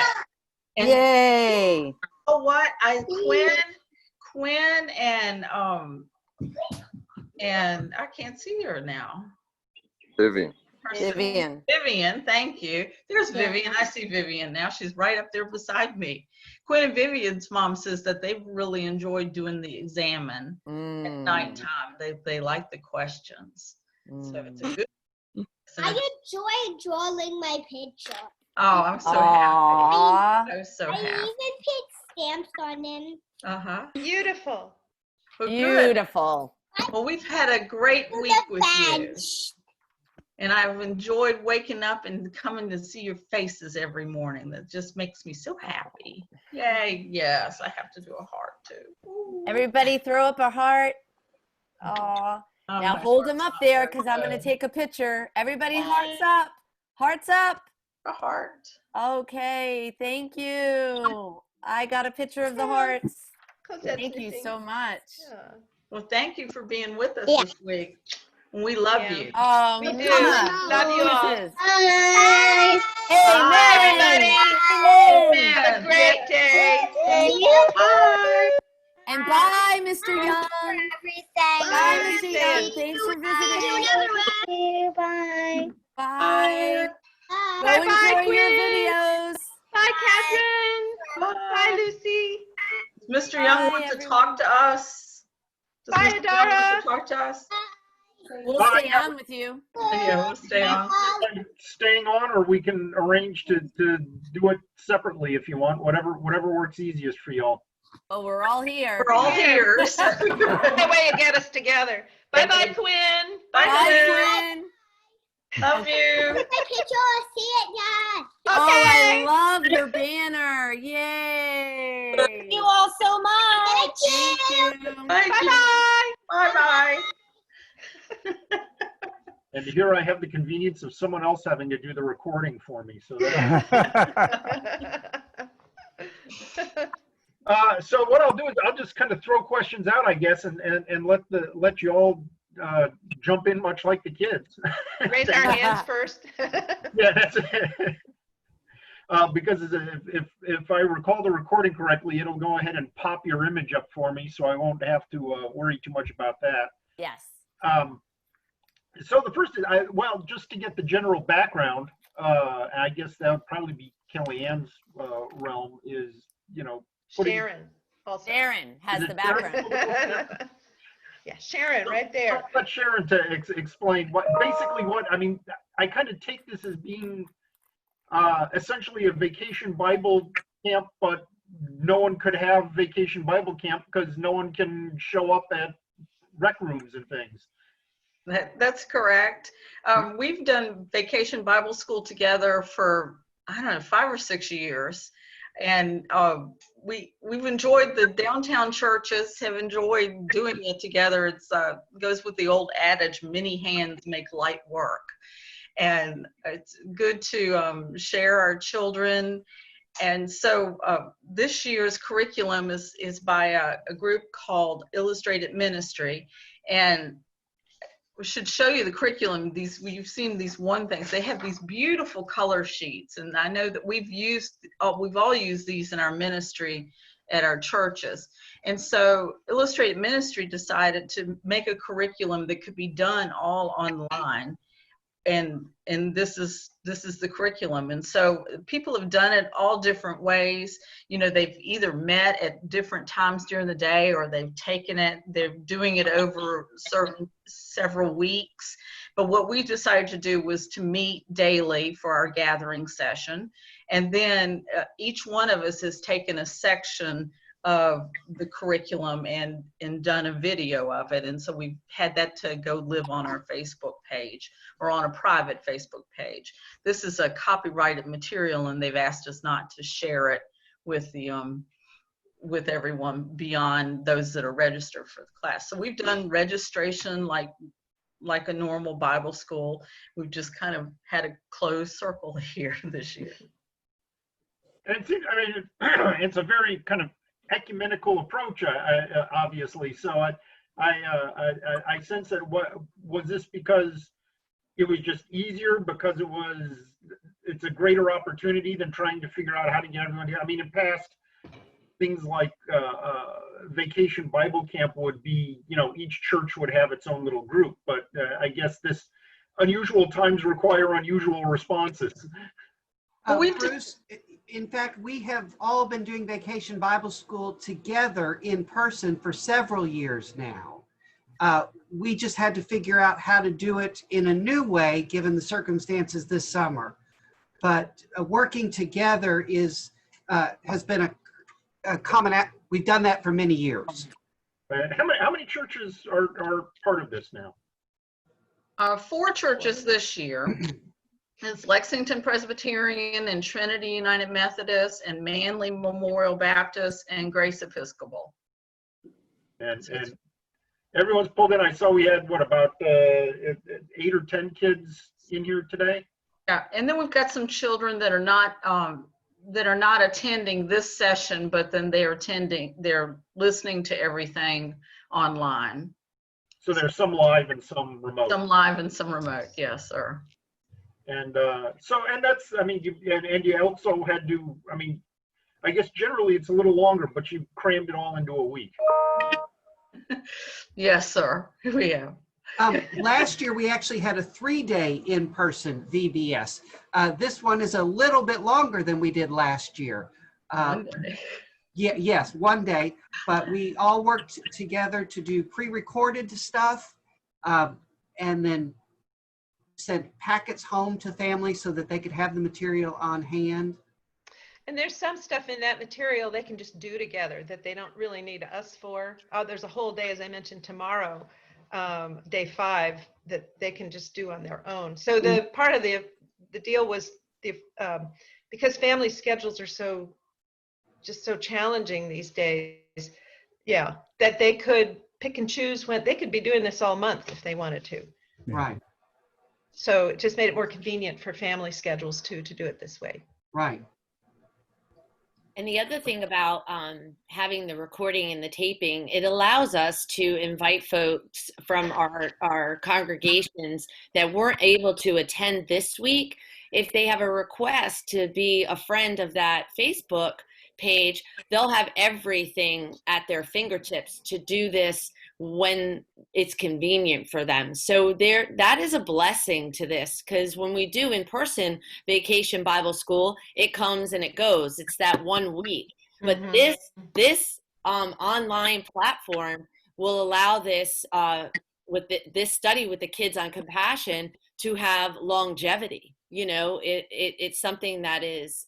And Yay! you know what? Quinn and I can't see her now. Vivian. Vivian. Vivian, thank you. There's Vivian. I see Vivian now. She's right up there beside me. Quinn and Vivian's mom says that they've really enjoyed doing the examine at nighttime. They like the questions. So it's a good. I enjoy drawing my picture. Oh, I'm so happy. Aww. I'm so I happy. even put stamps on them. Uh-huh. Beautiful. Well, good. Beautiful. Well, we've had a great week with you. And I've enjoyed waking up and coming to see your faces every morning. That just makes me so happy. Yay, yes, I have to do a heart too. Ooh. Everybody throw up a heart. Aw. Oh, Now my hold them heart's up not there very because I'm going to good. take a picture. Everybody hearts up. Hearts up. A heart. Okay. Thank you. I got a picture of the hearts. Cosette's Thank you missing. so much. Yeah. Well, thank you for being with us Yeah. this week. We love Yeah. you. We do. Love you all. Kisses. Bye. Amen. Amen. Have a great day. Bye. And bye, Mr. Young. Everything. Bye, Bye, Mr. Sam. Young. Thanks for visiting. Bye. Bye. Go Bye-bye, enjoy your Quinn. videos. Bye, Catherine. Bye, Lucy. Mr. Young Bye, wants to everyone. talk to us. Does Bye, Mr. Young want Adara. to talk to us? We'll Bye. stay on with you. Yeah, we'll stay on. Staying on, or we can arrange to do it separately if you want, whatever works easiest for y'all. Oh, we're all here. We're all here. So. The way to get us together. Bye-bye, Quinn. Bye, Bye, Quinn. Quinn. Love you. My picture, see it, Dad. Oh, Okay. I love your banner. Yay. Thank you all so much. Thank you. Thank you. Bye-bye. Bye-bye. And here I have the convenience of someone else having to do the recording for me. So, so what I'll do is I'll just kind of throw questions out, I guess, and let you all jump in, much like the kids. Raise our hands first. Yeah, that's it. Because if I recall the recording correctly, it'll go ahead and pop your image up for me, so I won't have to worry too much about that. Yes. So the first is, well, just to get the general background, I guess that would probably be Kellyanne's realm, is, Sharon. Also. Sharon has Is the it background. Yeah, Sharon, right there. I'll let Sharon to explain basically what, I mean, I kind of take this as being essentially a vacation Bible camp, but no one could have vacation Bible camp because no one can show up at rec rooms and things. That's correct. We've done Vacation Bible School together for, I don't know, 5 or 6 years. And we've enjoyed the downtown churches, have enjoyed doing it together. It's goes with the old adage, many hands make light work. And it's good to share our children. And so this year's curriculum is by a group called Illustrated Ministry. And we should show you the curriculum. You've seen these one things. They have these beautiful color sheets, and I know that we've all used these in our ministry at our churches. And so Illustrated Ministry decided to make a curriculum that could be done all online. And this is the curriculum. And so people have done it all different ways. You know, they've either met at different times during the day, or they've taken it, they're doing it over several weeks. But what we decided to do was to meet daily for our gathering session. And then each one of us has taken a section of the curriculum and done a video of it. And so we've had that to go live on our Facebook page, or on a private Facebook page. This is a copyrighted material, and they've asked us not to share it with with everyone beyond those that are registered for the class. So we've done registration like a normal Bible school. We've just kind of had a closed circle here this year. And it's a very kind of ecumenical approach, obviously. So I sense that was this because it was just easier, because it's a greater opportunity than trying to figure out how to get everyone here. I mean, in past things like Vacation Bible Camp would be, each church would have its own little group, but I guess this unusual times require unusual responses. Bruce, in fact, we have all been doing Vacation Bible School together in person for several years now. We just had to figure out how to do it in a new way, given the circumstances this summer. But working together has been a common act. We've done that for many years. How many churches are part of this now? 4 churches this year. It's Lexington Presbyterian and Trinity United Methodist and Manly Memorial Baptist and Grace Episcopal. And everyone's pulled in. I saw we had, about 8 or 10 kids in here today? Yeah, and then we've got some children that are not attending this session, but then they're listening to everything online. So there's some live and some remote. Some live and some remote, yes, sir. And that's, you also had to, I guess generally it's a little longer, but you crammed it all into a week. Yes, sir, we have. Last year, we actually had a 3-day in-person VBS. This one is a little bit longer than we did last year. Yes, 1 day, but we all worked together to do pre-recorded stuff, and then sent packets home to families so that they could have the material on hand. And there's some stuff in that material they can just do together that they don't really need us for. There's a whole day, as I mentioned, tomorrow, day 5, that they can just do on their own. So the part of the deal was because family schedules are so challenging these days, that they could pick and choose when they could be doing this all month if they wanted to. Right. So it just made it more convenient for family schedules too to do it this way. Right. And the other thing about having the recording and the taping, it allows us to invite folks from our congregations that weren't able to attend this week. If they have a request to be a friend of that Facebook page, they'll have everything at their fingertips to do this when it's convenient for them. So that is a blessing to this, because when we do in-person Vacation Bible School, it comes and it goes. It's that 1 week. But this online platform will allow this this study with the kids on compassion to have longevity. It's something that is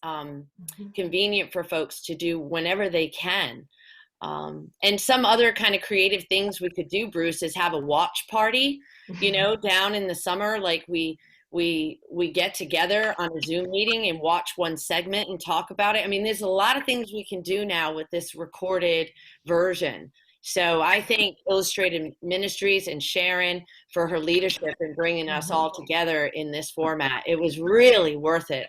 convenient for folks to do whenever they can. And some other kind of creative things we could do, Bruce, is have a watch party, down in the summer, like we get together on a Zoom meeting and watch one segment and talk about it. There's a lot of things we can do now with this recorded version. So I thank Illustrated Ministries and Sharon for her leadership in bringing us all together in this format. It was really worth it.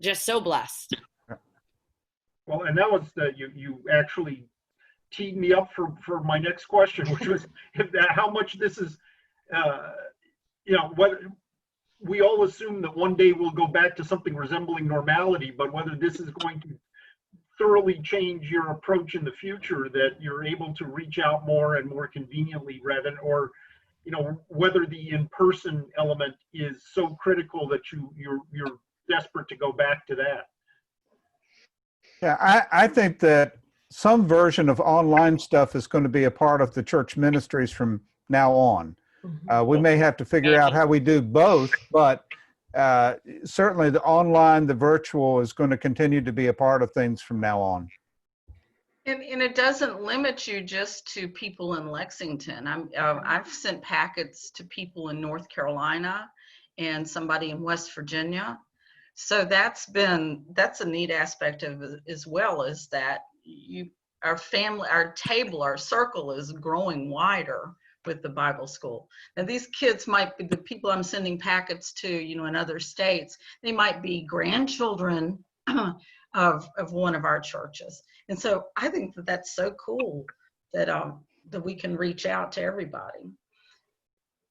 Just so blessed. Well, and that was you actually teed me up for my next question, which was how much this is you know, whether we all assume that one day we'll go back to something resembling normality, but whether this is going to thoroughly change your approach in the future, that you're able to reach out more and more conveniently rather than, or, you know, whether the in-person element is so critical that you're desperate to go back to that. Yeah, I think that some version of online stuff is going to be a part of the church ministries from now on. We may have to figure out how we do both, but certainly the online, the virtual is going to continue to be a part of things from now on. And it doesn't limit you just to people in Lexington. I've sent packets to people in North Carolina and somebody in West Virginia. So that's a neat aspect of it as well, is that our family, our table, our circle is growing wider with the Bible school. And these kids might be the people I'm sending packets to, you know, in other states. They might be grandchildren of one of our churches. And so I think that that's so cool that that we can reach out to everybody.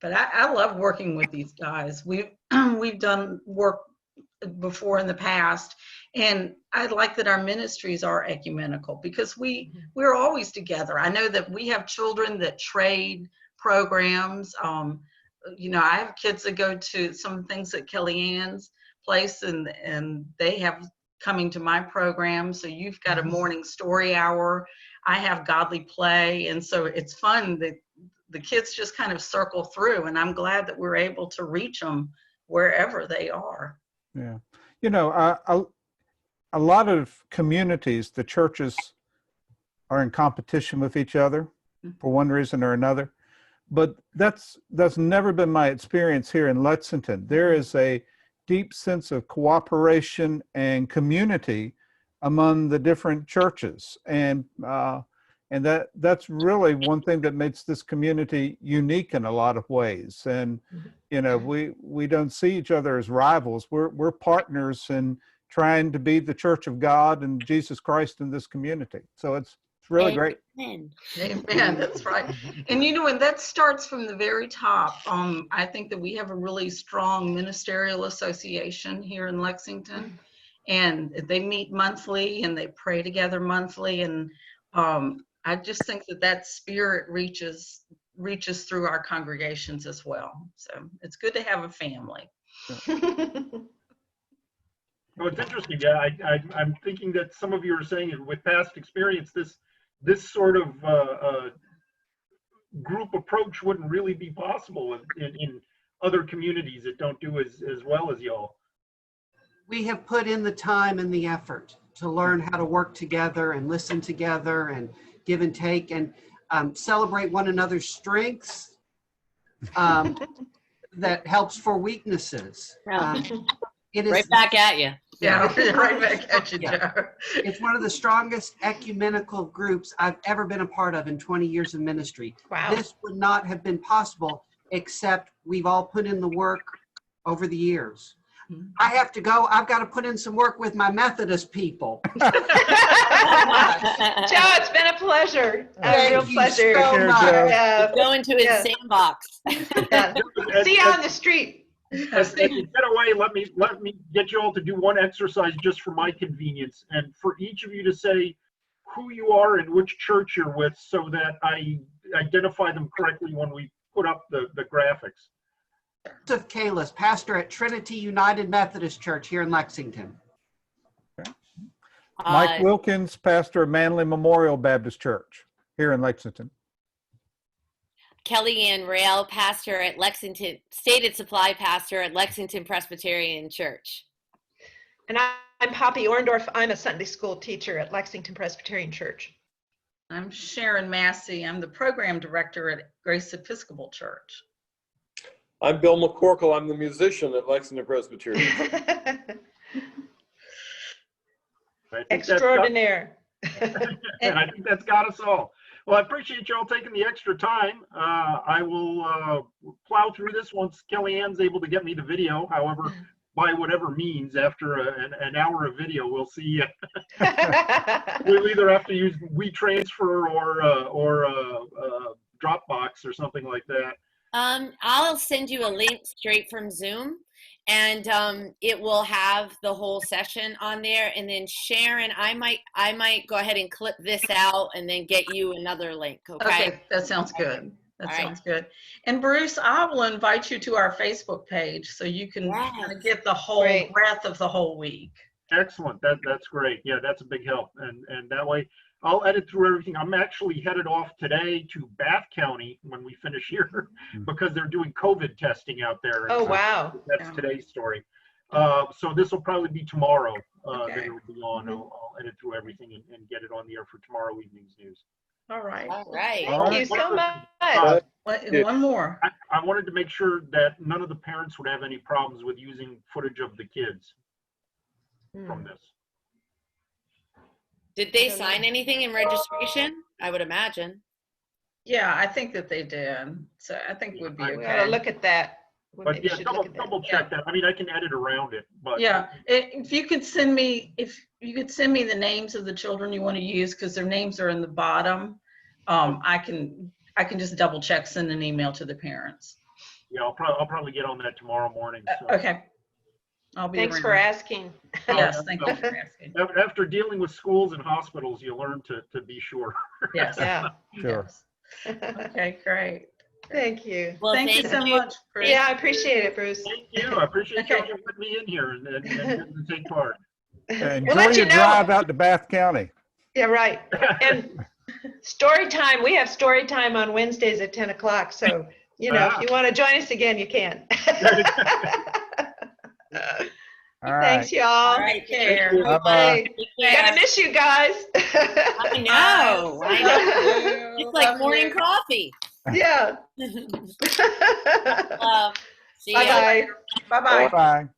But I love working with these guys. We've done work before in the past, and I like that our ministries are ecumenical because we're always together. I know that we have children that trade programs. You know, I have kids that go to some things at Kellyanne's place, and they have coming to my program. So you've got a morning story hour. I have godly play, and so it's fun that the kids just kind of circle through, and I'm glad that we're able to reach them wherever they are. Yeah. You know, a lot of communities, the churches are in competition with each other for one reason or another. But that's never been my experience here in Lexington. There is a deep sense of cooperation and community among the different churches. And that's really one thing that makes this community unique in a lot of ways. And, you know, we don't see each other as rivals. We're partners in trying to be the Church of God and Jesus Christ in this community. So it's really great. Amen. That's right. And you know, and that starts from the very top. I think that we have a really strong ministerial association here in Lexington, and they meet monthly and they pray together monthly. And I just think that spirit reaches through our congregations as well. So it's good to have a family. Well, it's interesting. Yeah, I'm thinking that some of you are saying it with past experience, this sort of group approach wouldn't really be possible in other communities that don't do as well as y'all. We have put in the time and the effort to learn how to work together and listen together and give and take and celebrate one another's strengths that helps for weaknesses. It is right back at you. Yeah, right back at you, Joe. It's one of the strongest ecumenical groups I've ever been a part of in 20 years of ministry. Wow. This would not have been possible except we've all put in the work over the years. I have to go. I've got to put in some work with my Methodist people. Joe, it's been a pleasure. A real pleasure. So much. Go into his sandbox. Yeah. See you on the street. As they get away, let me get you all to do one exercise just for my convenience, and for each of you to say who you are and which church you're with, so that I identify them correctly when we put up the graphics. Joseph Kalis, pastor at Trinity United Methodist Church here in Lexington. Okay. Mike Wilkins, pastor of Manly Memorial Baptist Church here in Lexington. Kellyanne Rail, pastor at Lexington, stated supply pastor at Lexington Presbyterian Church. And I'm Poppy Orndorff. I'm a Sunday school teacher at Lexington Presbyterian Church. I'm Sharon Massey. I'm the program director at Grace Episcopal Church. I'm Bill McCorkle. I'm the musician at Lexington Presbyterian. Extraordinaire. And I think that's got us all. Well, I appreciate y'all taking the extra time. I will plow through this once Kellyanne's able to get me the video. However, by whatever means, after an hour of video, we'll see. We'll either have to use WeTransfer or Dropbox or something like that. I'll send you a link straight from Zoom, and it will have the whole session on there. And then Sharon, I might go ahead and clip this out and then get you another link. Okay, that sounds good. That All right. sounds good. And Bruce, I will invite you to our Facebook page so you can kind of get the whole Great. breadth of the whole week. Excellent. That's great. Yeah, that's a big help. And that way I'll edit through everything. I'm actually headed off today to Bath County when we finish here because they're doing COVID testing out there. And Oh, so wow. That's today's story. So this will probably be tomorrow that Okay. it'll be on. I'll edit through everything and get it on the air for tomorrow evening's news. All right. All right. Thank you so much. One more. I wanted to make sure that none of the parents would have any problems with using footage of the kids from this. Did they sign anything in registration? I would imagine. Yeah, I think that they did. So I think we'd be I- We okay. ought to look at that. We But maybe yeah, should double, look at that. double check that. I mean, I can edit around it, but Yeah, if you could send me, the names of the children you want to use, because their names are in the bottom. I can just double check, send an email to the parents. yeah, I'll probably get on that tomorrow morning. So. Okay. I'll be Thanks for around. asking. Yes, thank you for asking. After dealing with schools and hospitals, you learn to be sure. Yes. Yeah. Sure. Yes. Okay, great. Thank you. Well, Thank you so much, Chris. Yeah, I appreciate it, Bruce. Thank you. I appreciate Okay. you putting me in here and getting to take part. Enjoy let you your know. drive out to Bath County. Yeah, right. And story time, we have story time on Wednesdays at 10 o'clock. So, if you want to join us again, you can. All right. Thanks, y'all. All right. Take care. Bye-bye. Gonna miss you guys. I know. I know. It's like morning coffee. Yeah. See ya. Bye-bye. Bye-bye. Bye.